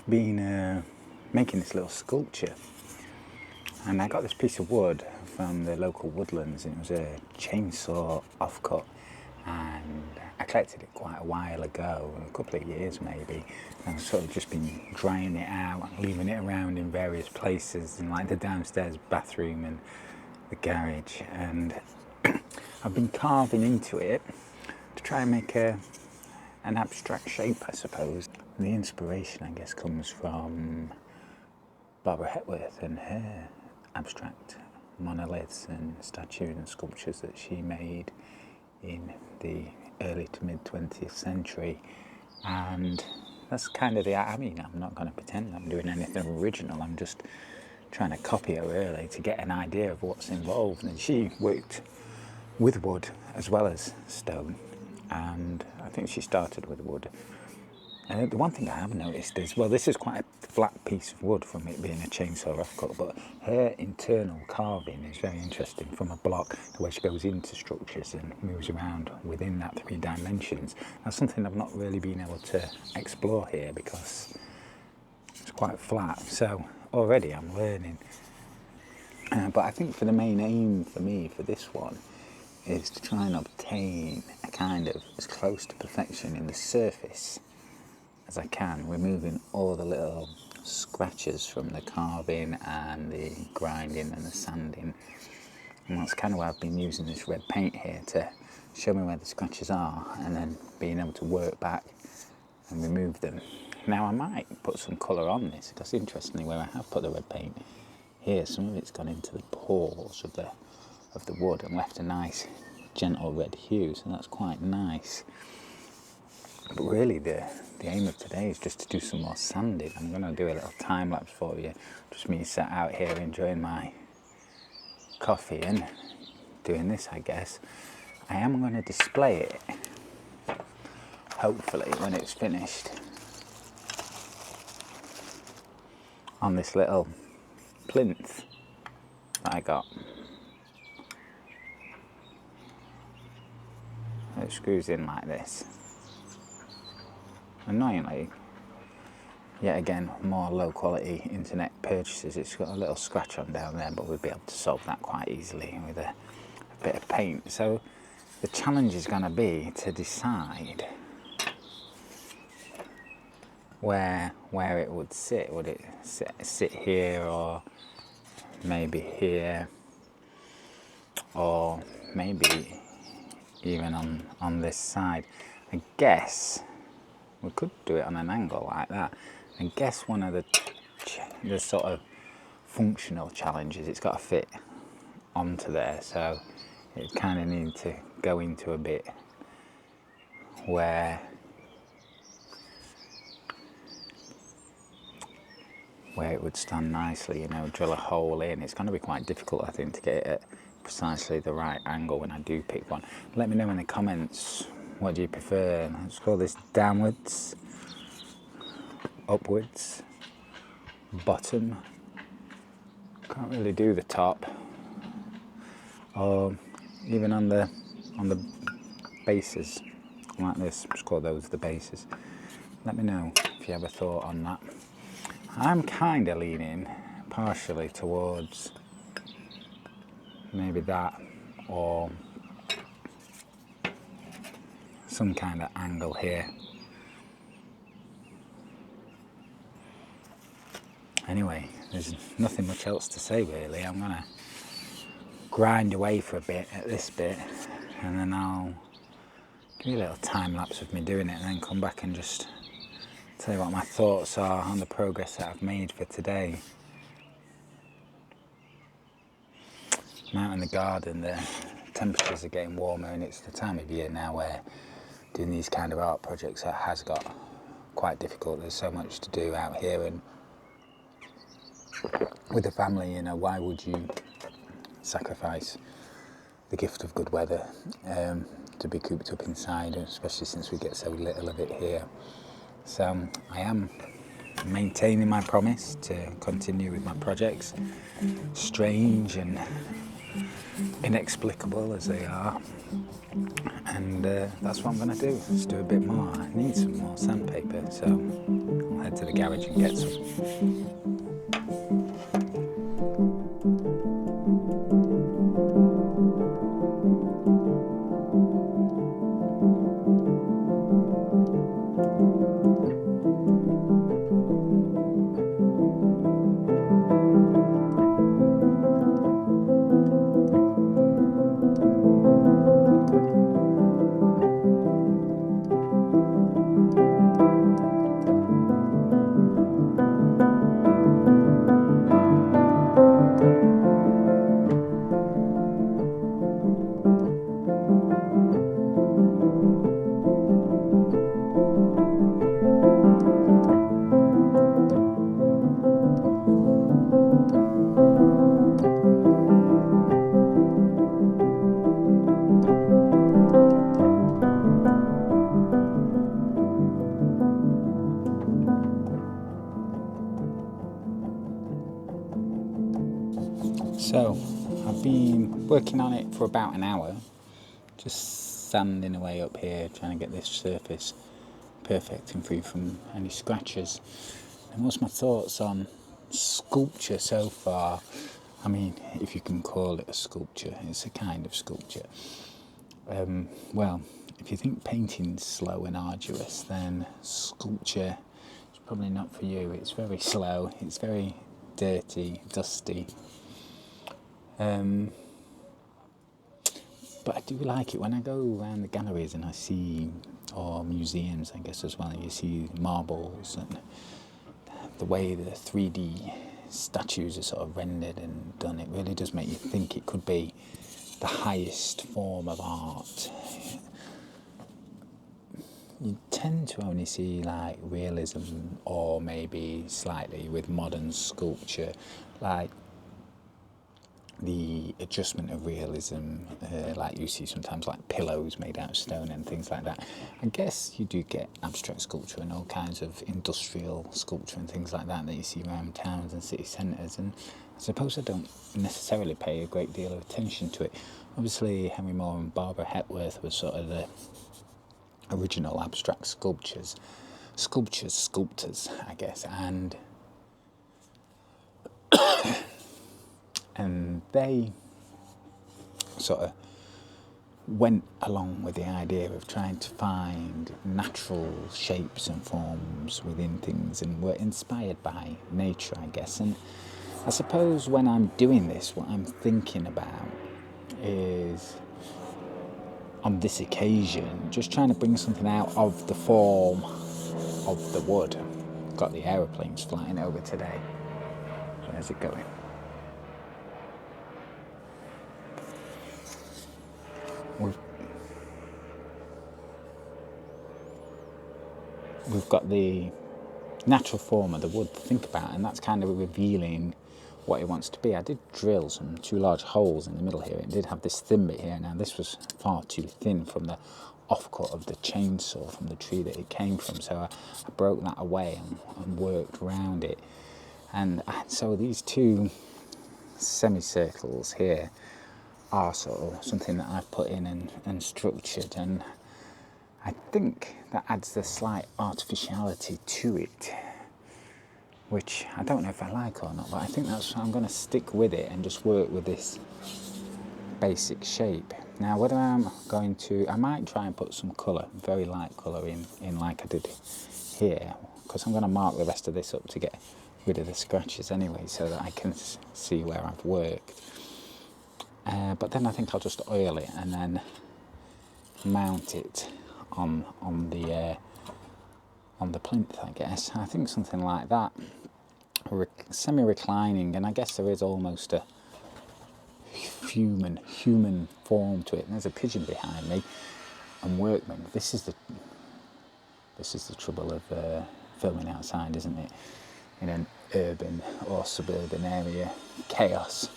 I've been making this little sculpture, and I got this piece of wood from the local woodlands, and it was a chainsaw offcut, and I collected it quite a while ago, a couple of years maybe, and I've sort of just been drying it out and leaving it around in various places, in like the downstairs bathroom and the garage, and I've been carving into it to try and make an abstract shape, I suppose. The inspiration, I guess, comes from Barbara Hepworth and her abstract monoliths and statues and sculptures that she made in the early to mid 20th century, and that's kind of I'm not going to pretend I'm doing anything original. I'm just trying to copy her really to get an idea of what's involved, and she worked with wood as well as stone, and I think she started with wood. And the one thing I have noticed is, well, this is quite a flat piece of wood from it being a chainsaw offcut, but her internal carving is very interesting from a block, the way she goes into structures and moves around within that 3 dimensions. That's something I've not really been able to explore here because it's quite flat. So already I'm learning. But I think for the main aim for me for this one is to try and obtain a kind of as close to perfection in the surface as I can, removing all the little scratches from the carving and the grinding and the sanding. And that's kind of why I've been using this red paint here, to show me where the scratches are and then being able to work back and remove them. Now I might put some colour on this, because interestingly where I have put the red paint here, some of it's gone into the pores of the wood and left a nice gentle red hue, so that's quite nice. But really the aim of today is just to do some more sanding. I'm going to do a little time lapse for you, just me sat out here enjoying my coffee and doing this, I guess. I am going to display it, hopefully, when it's finished, on this little plinth that I got. It screws in like this. Annoyingly, yet again, more low quality internet purchases, it's got a little scratch on down there, but we'll be able to solve that quite easily with a bit of paint. So the challenge is going to be to decide where it would sit. Would it sit here, or maybe here, or maybe even on this side? I guess we could do it on an angle like that. I guess one of the sort of functional challenges, it's got to fit onto there, so it kind of needs to go into a bit where it would stand nicely, you know, drill a hole in. It's going to be quite difficult, I think, to get it at precisely the right angle when I do pick one. Let me know in the comments, what do you prefer? Let's call this downwards, upwards, bottom. Can't really do the top, or even on the bases like this. Just call those the bases. Let me know if you have a thought on that. I'm kind of leaning partially towards maybe that, or some kind of angle here. Anyway, there's nothing much else to say really. I'm gonna grind away for a bit at this bit, and then I'll give you a little time lapse of me doing it, and then come back and just tell you what my thoughts are on the progress that I've made for today. I'm out in the garden, the temperatures are getting warmer, and it's the time of year now where doing these kind of art projects has got quite difficult. There's so much to do out here, and with the family, you know, why would you sacrifice the gift of good weather to be cooped up inside, especially since we get so little of it here. So I am maintaining my promise to continue with my projects, strange and inexplicable as they are, and that's what I'm going to do. Let's do a bit more. I need some more sandpaper, so I'll head head to the garage and get some. So I've been working on it for about an hour, just sanding away up here, trying to get this surface perfect and free from any scratches. And what's my thoughts on sculpture so far? I mean, if you can call it a sculpture, it's a kind of sculpture. Well, if you think painting's slow and arduous, then sculpture is probably not for you. It's very slow, it's very dirty, dusty. But I do like it when I go around the galleries and I see, or museums I guess as well, you see marbles and the way the 3D statues are sort of rendered and done. It really does make you think it could be the highest form of art. You tend to only see like realism, or maybe slightly with modern sculpture, like the adjustment of realism, like you see sometimes like pillows made out of stone and things like that. I guess you do get abstract sculpture and all kinds of industrial sculpture and things like that you see around towns and city centres, and I suppose I don't necessarily pay a great deal of attention to it. Obviously Henry Moore and Barbara Hepworth were sort of the original abstract sculptors I guess, and they sort of went along with the idea of trying to find natural shapes and forms within things, and were inspired by nature, I guess. And I suppose when I'm doing this, what I'm thinking about is, on this occasion, just trying to bring something out of the form of the wood. Got the aeroplanes flying over today. Where's it going? We've got the natural form of the wood to think about, and that's kind of revealing what it wants to be. I did drill some 2 large holes in the middle here. It did have this thin bit here. Now this was far too thin from the offcut of the chainsaw from the tree that it came from, so I broke that away and worked around it. And so these 2 semicircles here are sort of something that I've put in and structured, and I think that adds the slight artificiality to it, which I don't know if I like or not, but I think that's, I'm going to stick with it and just work with this basic shape. Now whether I'm going to, I might try and put some colour, very light colour in like I did here, because I'm going to mark the rest of this up to get rid of the scratches anyway, so that I can see where I've worked. But then I think I'll just oil it and then mount it on the plinth, I guess. I think something like that, semi-reclining, and I guess there is almost a human form to it. And there's a pigeon behind me, and workmen. This is the trouble of filming outside, isn't it? In an urban or suburban area, chaos.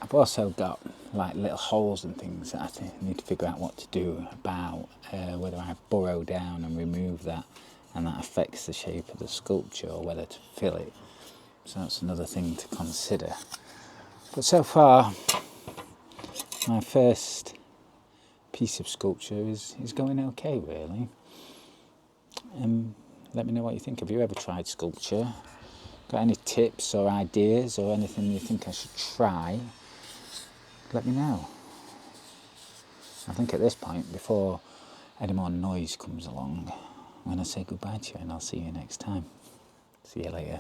I've also got like little holes and things that I need to figure out what to do about, whether I burrow down and remove that and that affects the shape of the sculpture, or whether to fill it. So that's another thing to consider. But so far, my first piece of sculpture is going okay, really. Let me know what you think. Have you ever tried sculpture? Got any tips or ideas or anything you think I should try? Let me know. I think at this point, before any more noise comes along, I'm going to say goodbye to you and I'll see you next time. See you later.